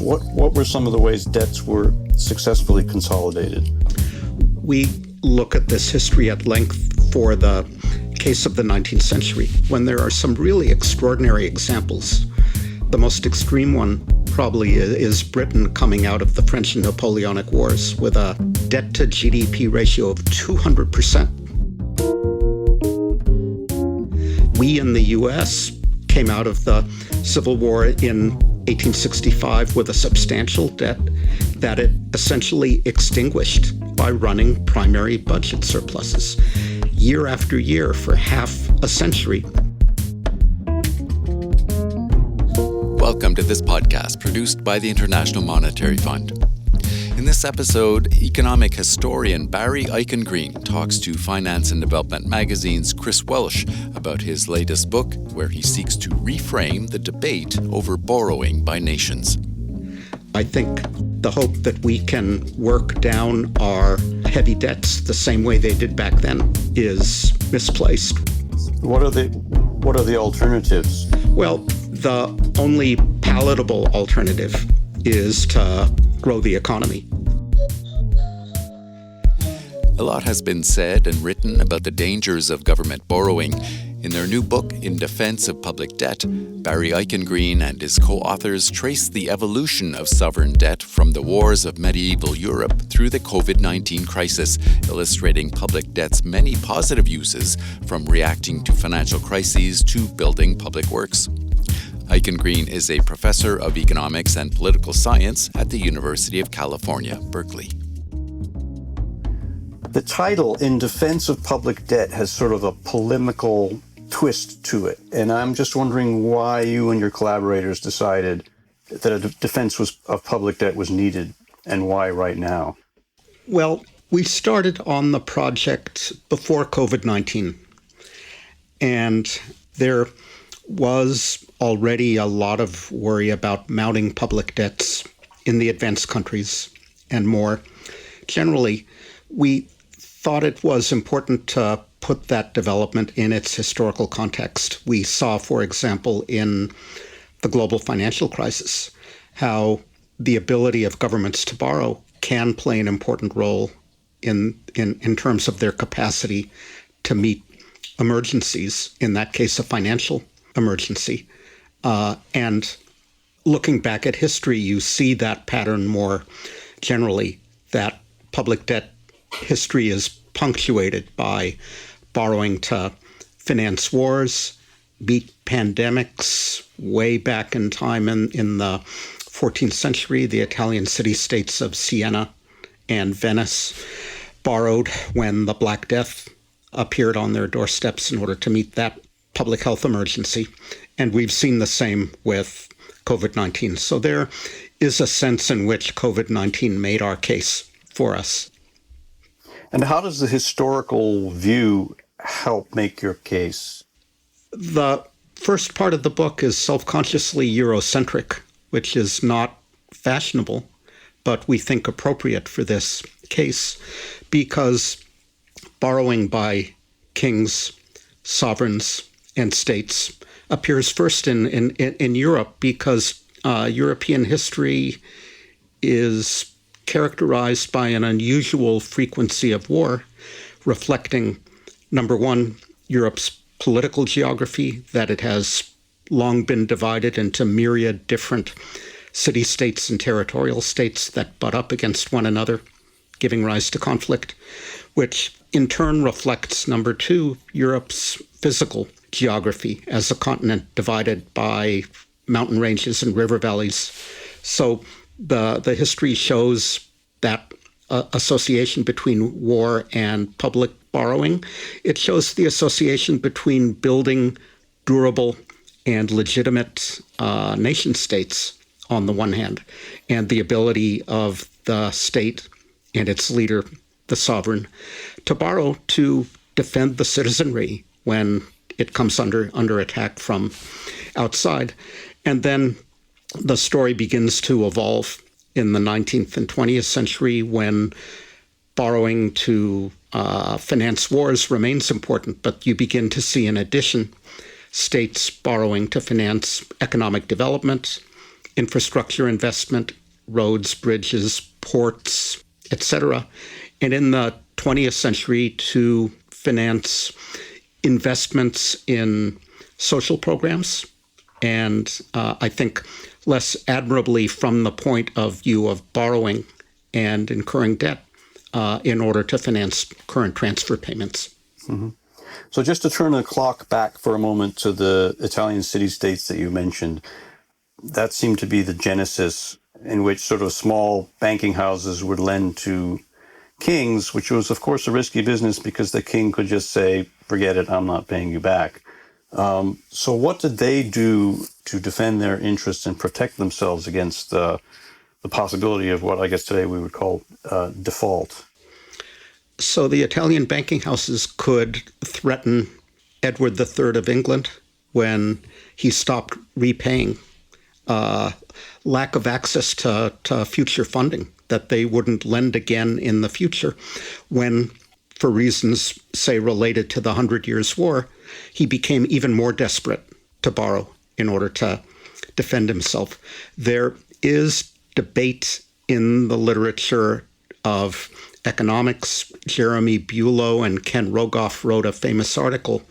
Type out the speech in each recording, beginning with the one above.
What were some of the ways debts were successfully consolidated? We look at this history at length for the case of the 19th century, when there are some really extraordinary examples. The most extreme one probably is Britain coming out of the French and Napoleonic Wars with a debt to GDP ratio of 200%. We in the US came out of the Civil War in 1865 with a substantial debt that it essentially extinguished by running primary budget surpluses year after year for half a century. Welcome to this podcast produced by the International Monetary Fund. In this episode, economic historian Barry Eichengreen talks to Finance and Development Magazine's Chris Welsh about his latest book, where he seeks to reframe the debate over borrowing by nations. I think the hope that we can work down our heavy debts the same way they did back then is misplaced. What are the alternatives? Well, the only palatable alternative is to grow the economy. A lot has been said and written about the dangers of government borrowing. In their new book, In Defense of Public Debt, Barry Eichengreen and his co-authors trace the evolution of sovereign debt from the wars of medieval Europe through the COVID-19 crisis, illustrating public debt's many positive uses, from reacting to financial crises to building public works. Eichengreen is a professor of economics and political science at the University of California, Berkeley. The title, In Defense of Public Debt, has sort of a polemical twist to it. And I'm just wondering why you and your collaborators decided that a defense of public debt was needed, and why right now? Well, we started on the project before COVID-19. And there was already a lot of worry about mounting public debts in the advanced countries, and more generally, we thought it was important to put that development in its historical context. We saw, for example, in the global financial crisis, how the ability of governments to borrow can play an important role in terms of their capacity to meet emergencies, in that case, a financial emergency. And looking back at history, you see that pattern more generally, that public debt history is punctuated by borrowing to finance wars, beat pandemics. Way back in time in the 14th century, the Italian city-states of Siena and Venice borrowed when the Black Death appeared on their doorsteps in order to meet that public health emergency. And we've seen the same with COVID-19. So there is a sense in which COVID-19 made our case for us. And how does the historical view help make your case? The first part of the book is self-consciously Eurocentric, which is not fashionable, but we think appropriate for this case, because borrowing by kings, sovereigns, and states appears first in Europe, because European history is characterized by an unusual frequency of war, reflecting, number one, Europe's political geography, that it has long been divided into myriad different city-states and territorial states that butt up against one another, giving rise to conflict, which in turn reflects, number two, Europe's physical geography as a continent divided by mountain ranges and river valleys. So the history shows that association between war and public borrowing. It shows the association between building durable and legitimate nation states on the one hand, and the ability of the state and its leader, the sovereign, to borrow to defend the citizenry when it comes under attack from outside. And then the story begins to evolve in the 19th and 20th century, when borrowing to finance wars remains important, but you begin to see, in addition, states borrowing to finance economic development, infrastructure investment, roads, bridges, ports, etc. And in the 20th century to finance investments in social programs, and I think less admirably from the point of view of borrowing and incurring debt in order to finance current transfer payments. Mm-hmm. So just to turn the clock back for a moment to the Italian city-states that you mentioned, that seemed to be the genesis in which sort of small banking houses would lend to kings, which was, of course, a risky business because the king could just say, forget it, I'm not paying you back. So what did they do to defend their interests and protect themselves against the possibility of what I guess today we would call default? So the Italian banking houses could threaten Edward III of England when he stopped repaying, lack of access to future funding, that they wouldn't lend again in the future when, for reasons, say, related to the 100 Years' War, he became even more desperate to borrow in order to defend himself. There is debate in the literature of economics. Jeremy Bulow and Ken Rogoff wrote a famous article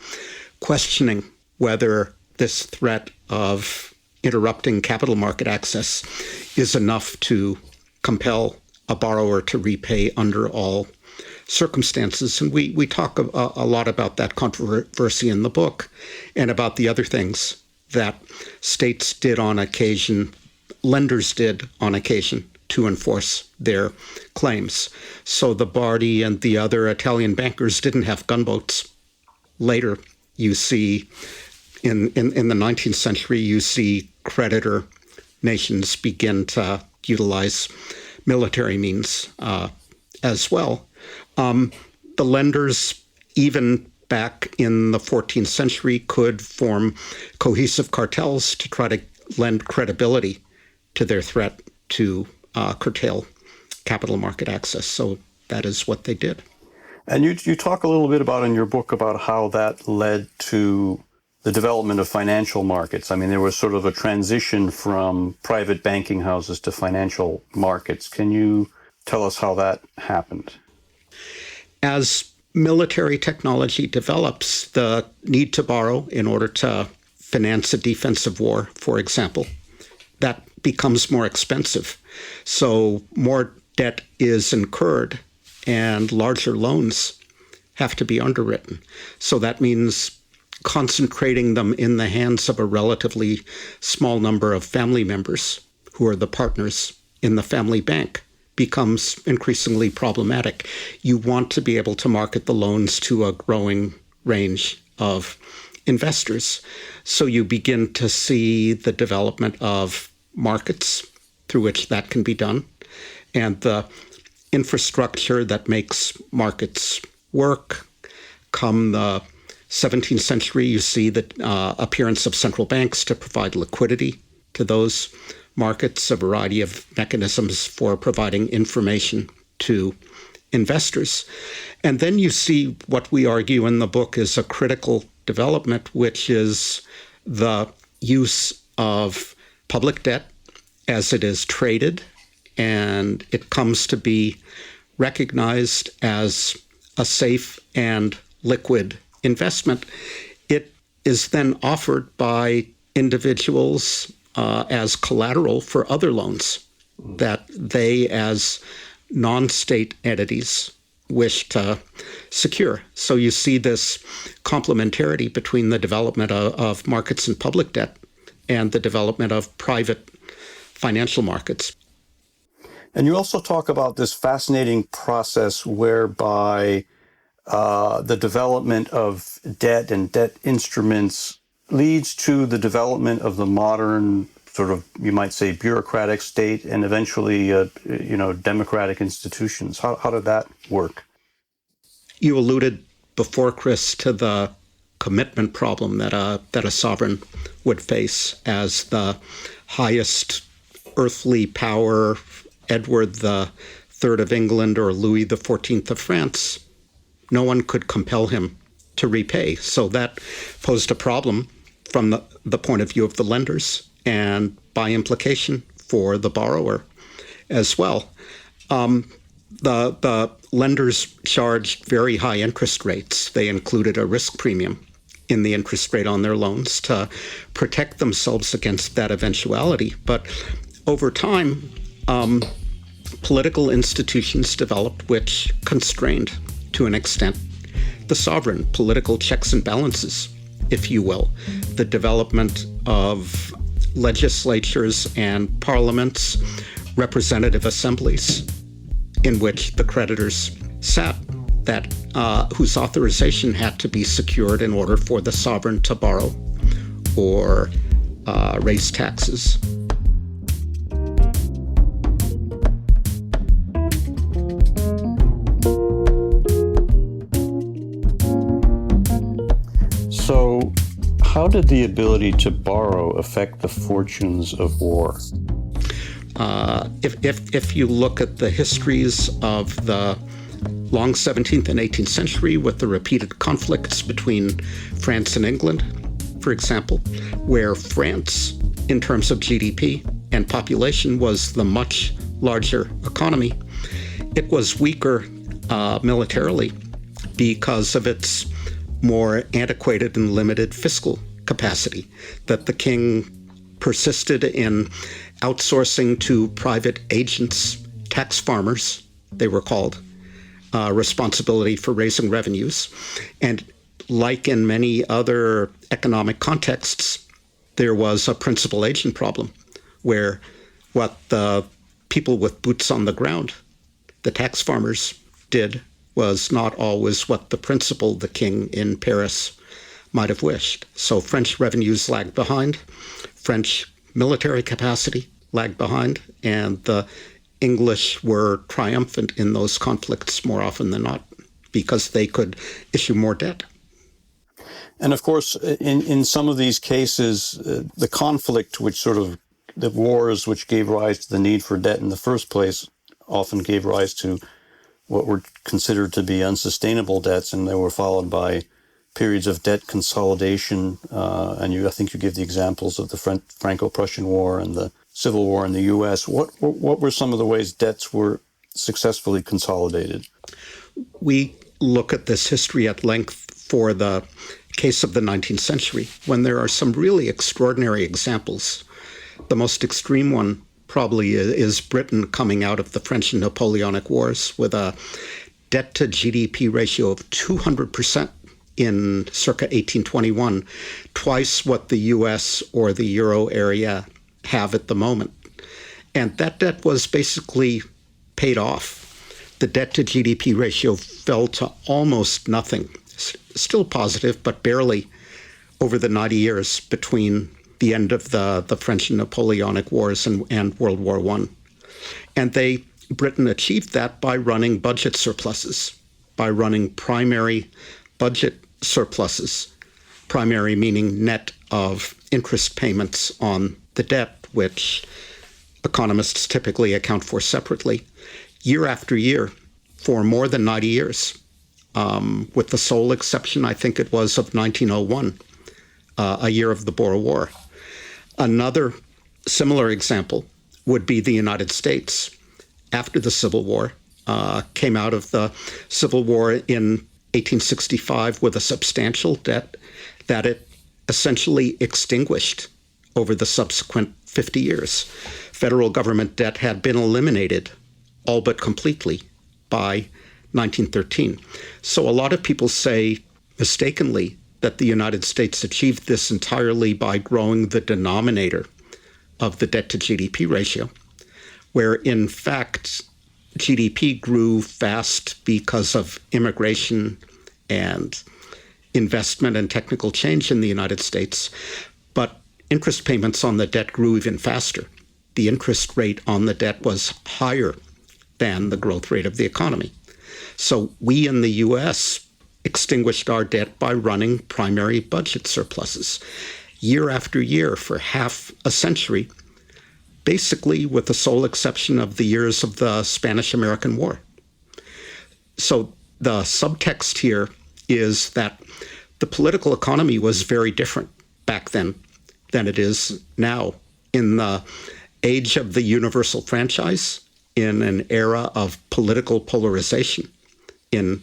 questioning whether this threat of interrupting capital market access is enough to compel a borrower to repay under all circumstances. And we talk a lot about that controversy in the book and about the other things that states did on occasion, lenders did on occasion to enforce their claims. So the Bardi and the other Italian bankers didn't have gunboats. Later, you see, in the 19th century, you see creditor nations begin to utilize military means as well. The lenders, even back in the 14th century, could form cohesive cartels to try to lend credibility to their threat to curtail capital market access. So that is what they did. And you talk a little bit about in your book about how that led to the development of financial markets. I mean, there was sort of a transition from private banking houses to financial markets. Can you tell us how that happened? As military technology develops, the need to borrow in order to finance a defensive war, for example, that becomes more expensive. So more debt is incurred and larger loans have to be underwritten. So that means concentrating them in the hands of a relatively small number of family members who are the partners in the family bank becomes increasingly problematic. You want to be able to market the loans to a growing range of investors. So you begin to see the development of markets through which that can be done, and the infrastructure that makes markets work. Come the 17th century, you see the appearance of central banks to provide liquidity to those markets, a variety of mechanisms for providing information to investors. And then you see what we argue in the book is a critical development, which is the use of public debt as it is traded, and it comes to be recognized as a safe and liquid investment. It is then offered by individuals as collateral for other loans that they, as non-state entities, wish to secure. So you see this complementarity between the development of markets and public debt and the development of private financial markets. And you also talk about this fascinating process whereby the development of debt and debt instruments leads to the development of the modern sort of, you might say, bureaucratic state and eventually, democratic institutions. How did that work? You alluded before, Chris, to the commitment problem that a sovereign would face as the highest earthly power, Edward III of England or Louis XIV of France. No one could compel him to repay. So that posed a problem from the point of view of the lenders and by implication for the borrower as well. The lenders charged very high interest rates. They included a risk premium in the interest rate on their loans to protect themselves against that eventuality. But over time, political institutions developed which constrained, to an extent, the sovereign, political checks and balances, if you will, the development of legislatures and parliaments, representative assemblies, in which the creditors sat, that whose authorization had to be secured in order for the sovereign to borrow or raise taxes. So, how did the ability to borrow affect the fortunes of war? If you look at the histories of the long 17th and 18th century with the repeated conflicts between France and England, for example, where France, in terms of GDP and population, was the much larger economy, it was weaker militarily because of its more antiquated and limited fiscal capacity, that the king persisted in outsourcing to private agents, tax farmers, they were called, responsibility for raising revenues. And like in many other economic contexts, there was a principal agent problem where what the people with boots on the ground, the tax farmers, did was not always what the principal, the king in Paris, might have wished. So French revenues lagged behind, French military capacity lagged behind, and the English were triumphant in those conflicts more often than not because they could issue more debt. And of course, in some of these cases, the conflict, which sort of the wars which gave rise to the need for debt in the first place, often gave rise to what were considered to be unsustainable debts, and they were followed by periods of debt consolidation. And I think you give the examples of the Franco-Prussian War and the Civil War in the U.S. What were some of the ways debts were successfully consolidated? We look at this history at length for the case of the 19th century, when there are some really extraordinary examples. The most extreme one probably is Britain coming out of the French and Napoleonic Wars with a debt to GDP ratio of 200% in circa 1821, twice what the US or the Euro area have at the moment. And that debt was basically paid off. The debt to GDP ratio fell to almost nothing, still positive, but barely over the 90 years between the end of the French and Napoleonic Wars and World War I. And Britain achieved that by running budget surpluses, by running primary budget surpluses, primary meaning net of interest payments on the debt, which economists typically account for separately, year after year for more than 90 years, with the sole exception, I think it was, of 1901, a year of the Boer War. Another similar example would be the United States. After the Civil War, came out of the Civil War in 1865 with a substantial debt that it essentially extinguished over the subsequent 50 years. Federal government debt had been eliminated all but completely by 1913. So a lot of people say mistakenly that the United States achieved this entirely by growing the denominator of the debt to GDP ratio, where in fact GDP grew fast because of immigration and investment and technical change in the United States, but interest payments on the debt grew even faster. The interest rate on the debt was higher than the growth rate of the economy. So we in the US extinguished our debt by running primary budget surpluses year after year for half a century, basically with the sole exception of the years of the Spanish-American War. So the subtext here is that the political economy was very different back then than it is now in the age of the universal franchise, in an era of political polarization in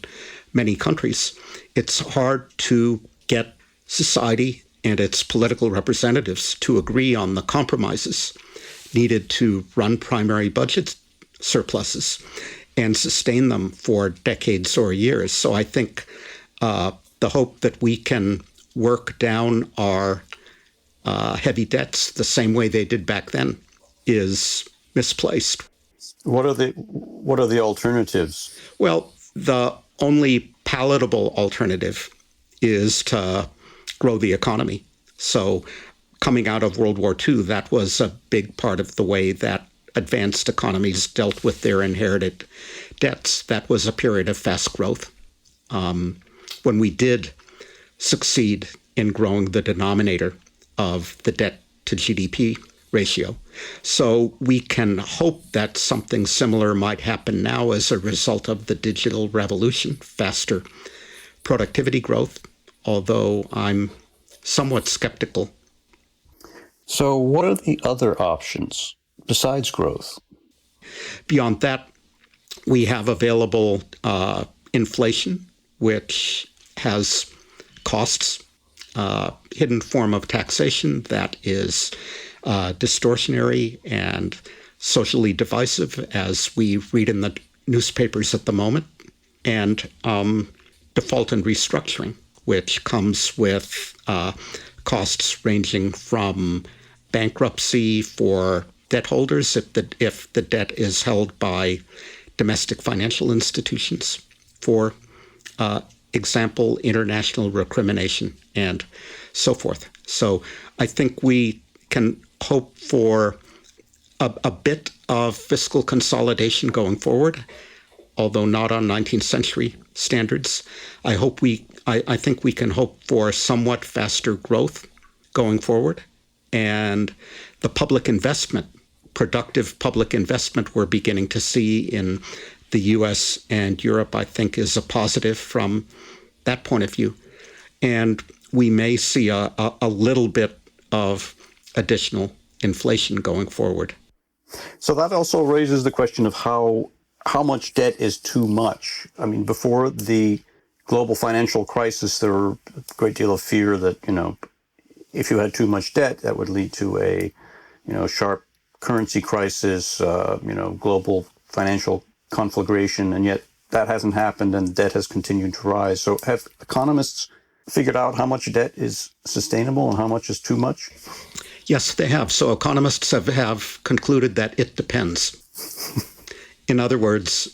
many countries, it's hard to get society and its political representatives to agree on the compromises needed to run primary budget surpluses and sustain them for decades or years. So I think the hope that we can work down our heavy debts the same way they did back then is misplaced. What are the alternatives? Well, the only palatable alternative is to grow the economy. So coming out of World War II, that was a big part of the way that advanced economies dealt with their inherited debts. That was a period of fast growth. When we did succeed in growing the denominator of the debt to GDP ratio. So we can hope that something similar might happen now as a result of the digital revolution, faster productivity growth, although I'm somewhat skeptical. So what are the other options besides growth? Beyond that, we have available inflation, which has costs, hidden form of taxation that is distortionary and socially divisive, as we read in the newspapers at the moment, and default and restructuring, which comes with costs ranging from bankruptcy for debt holders if the debt is held by domestic financial institutions, for example, international recrimination, and so forth. So I think we can hope for a bit of fiscal consolidation going forward, although not on 19th century standards. I think we can hope for somewhat faster growth going forward, and the public investment, productive public investment we're beginning to see in the US and Europe, I think is a positive from that point of view. And we may see a little bit of additional inflation going forward. So that also raises the question of how much debt is too much. I mean, before the global financial crisis, there were a great deal of fear that, if you had too much debt, that would lead to a, sharp currency crisis, global financial conflagration, and yet that hasn't happened and debt has continued to rise. So have economists figured out how much debt is sustainable and how much is too much? Yes, they have. So economists have concluded that it depends. In other words,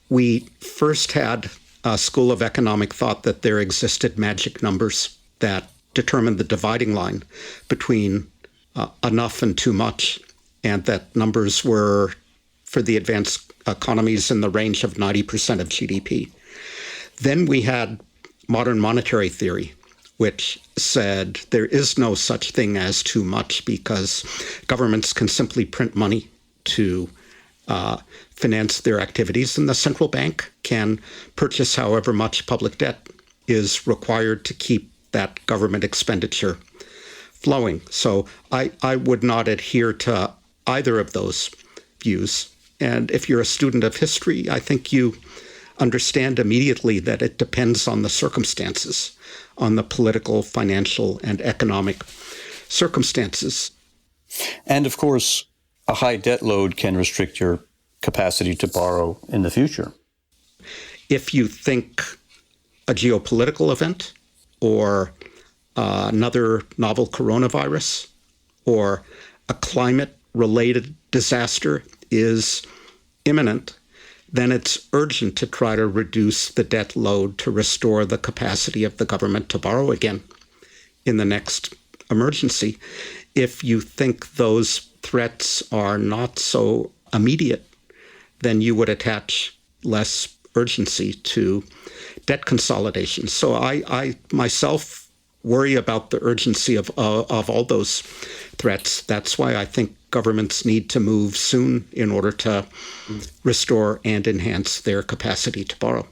we first had a school of economic thought that there existed magic numbers that determined the dividing line between enough and too much, and that numbers were, for the advanced economies, in the range of 90% of GDP. Then we had modern monetary theory, which said there is no such thing as too much because governments can simply print money to finance their activities, and the central bank can purchase however much public debt is required to keep that government expenditure flowing. So I would not adhere to either of those views. And if you're a student of history, I think you understand immediately that it depends on the circumstances, on the political, financial, and economic circumstances. And of course, a high debt load can restrict your capacity to borrow in the future. If you think a geopolitical event or another novel coronavirus or a climate-related disaster is imminent, then it's urgent to try to reduce the debt load to restore the capacity of the government to borrow again in the next emergency. If you think those threats are not so immediate, then you would attach less urgency to debt consolidation. So I myself worry about the urgency of all those threats. That's why I think governments need to move soon in order to restore and enhance their capacity to borrow.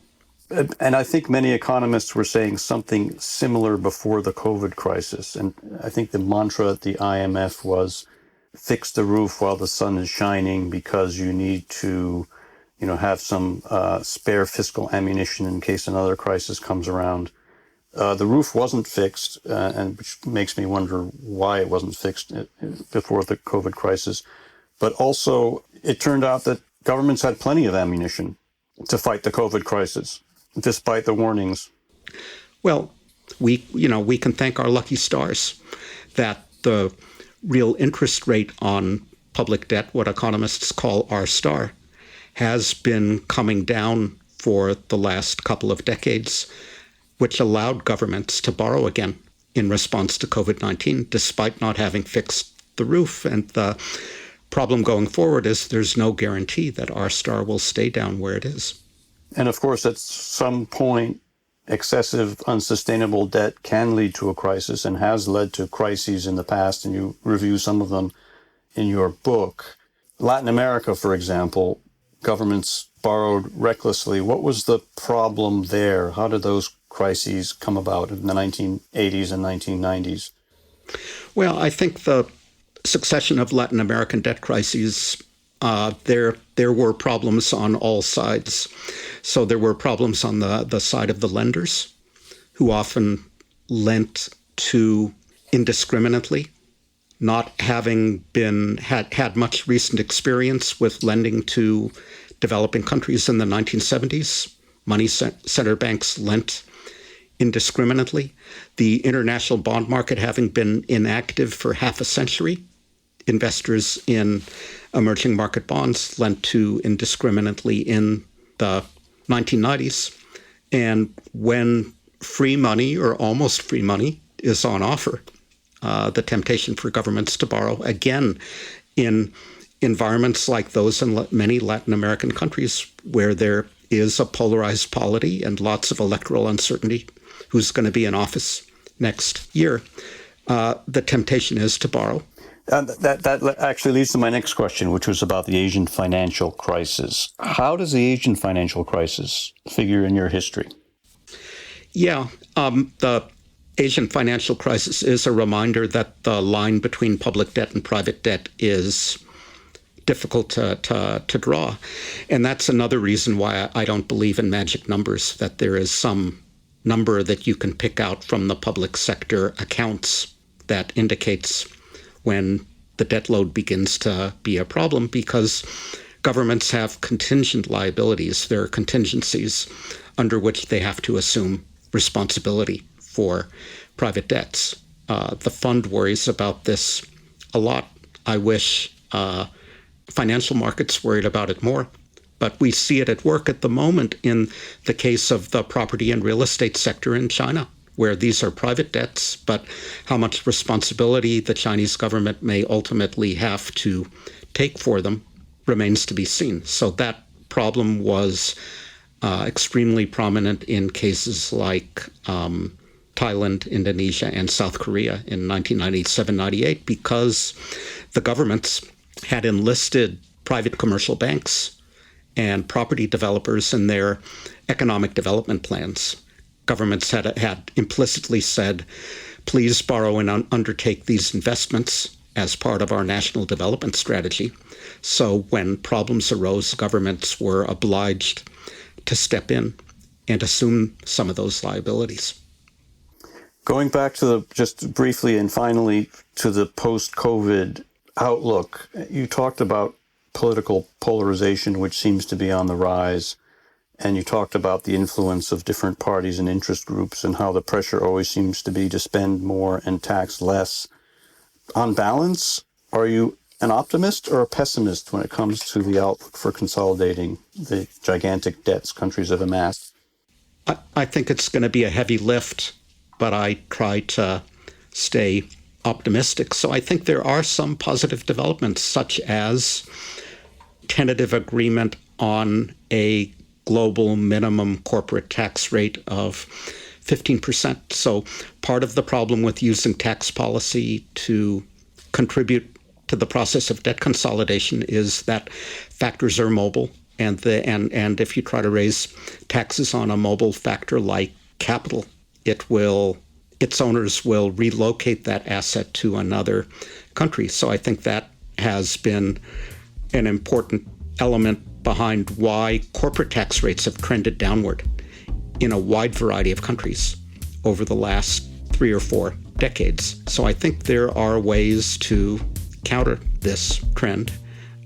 And I think many economists were saying something similar before the COVID crisis. And I think the mantra at the IMF was fix the roof while the sun is shining because you need to, have some spare fiscal ammunition in case another crisis comes around. The roof wasn't fixed, and which makes me wonder why it wasn't fixed before the COVID crisis. But also, it turned out that governments had plenty of ammunition to fight the COVID crisis, despite the warnings. Well, we can thank our lucky stars that the real interest rate on public debt, what economists call R-star, has been coming down for the last couple of decades, which allowed governments to borrow again in response to COVID-19, despite not having fixed the roof. And the problem going forward is there's no guarantee that R-star will stay down where it is. And of course, at some point, excessive, unsustainable debt can lead to a crisis and has led to crises in the past, and you review some of them in your book. Latin America, for example, governments borrowed recklessly. What was the problem there? How did those crises come about in the 1980s and 1990s? Well, I think the succession of Latin American debt crises, there were problems on all sides. So there were problems on the side of the lenders, who often lent too indiscriminately, not having had much recent experience with lending to developing countries in the 1970s. Money center banks lent indiscriminately. The international bond market having been inactive for half a century, investors in emerging market bonds lent to indiscriminately in the 1990s. And when free money or almost free money is on offer, the temptation for governments to borrow, again, in environments like those in many Latin American countries where there is a polarized polity and lots of electoral uncertainty, who's going to be in office next year, the temptation is to borrow. That actually leads to my next question, which was about the Asian financial crisis. How does the Asian financial crisis figure in your history? Yeah, the Asian financial crisis is a reminder that the line between public debt and private debt is difficult to draw. And that's another reason why I don't believe in magic numbers, that there is some number that you can pick out from the public sector accounts that indicates when the debt load begins to be a problem, because governments have contingent liabilities. There are contingencies under which they have to assume responsibility for private debts. The fund worries about this a lot. I wish financial markets worried about it more. But we see it at work at the moment in the case of the property and real estate sector in China, where these are private debts, but how much responsibility the Chinese government may ultimately have to take for them remains to be seen. So that problem was extremely prominent in cases like Thailand, Indonesia, and South Korea in 1997-98, because the governments had enlisted private commercial banks and property developers in their economic development plans. Governments had implicitly said, please borrow and undertake these investments as part of our national development strategy. So when problems arose, governments were obliged to step in and assume some of those liabilities. Going back to just briefly and finally to the post-COVID outlook, you talked about political polarization, which seems to be on the rise. And you talked about the influence of different parties and interest groups and how the pressure always seems to be to spend more and tax less. On balance, are you an optimist or a pessimist when it comes to the outlook for consolidating the gigantic debts countries have amassed? I think it's going to be a heavy lift, but I try to stay optimistic. So I think there are some positive developments, such as tentative agreement on a global minimum corporate tax rate of 15%. So part of the problem with using tax policy to contribute to the process of debt consolidation is that factors are mobile, and if you try to raise taxes on a mobile factor like capital, its owners will relocate that asset to another country. So I think that has been an important element behind why corporate tax rates have trended downward in a wide variety of countries over the last 3 or 4 decades. So I think there are ways to counter this trend.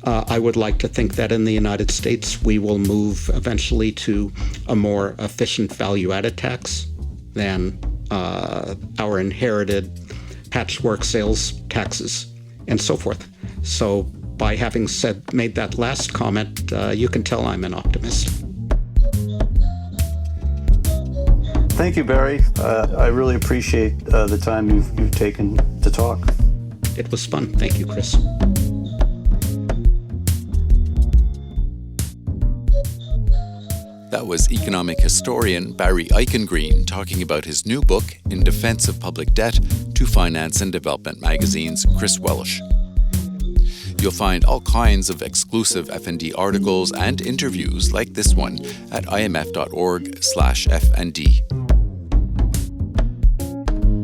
I would like to think that in the United States, we will move eventually to a more efficient value-added tax than our inherited patchwork sales taxes and so forth. So by having made that last comment, you can tell I'm an optimist. Thank you, Barry. I really appreciate the time you've taken to talk. It was fun. Thank you, Chris. That was economic historian Barry Eichengreen talking about his new book, In Defense of Public Debt, to Finance and Development Magazine's Chris Welsh. You'll find all kinds of exclusive FND articles and interviews like this one at imf.org/FND.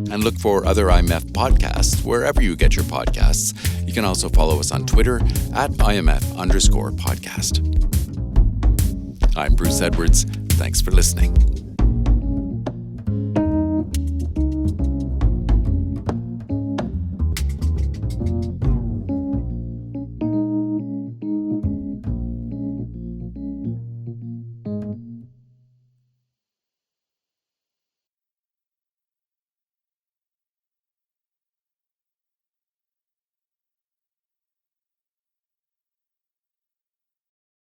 And look for other IMF podcasts wherever you get your podcasts. You can also follow us on Twitter at IMF_podcast. I'm Bruce Edwards. Thanks for listening.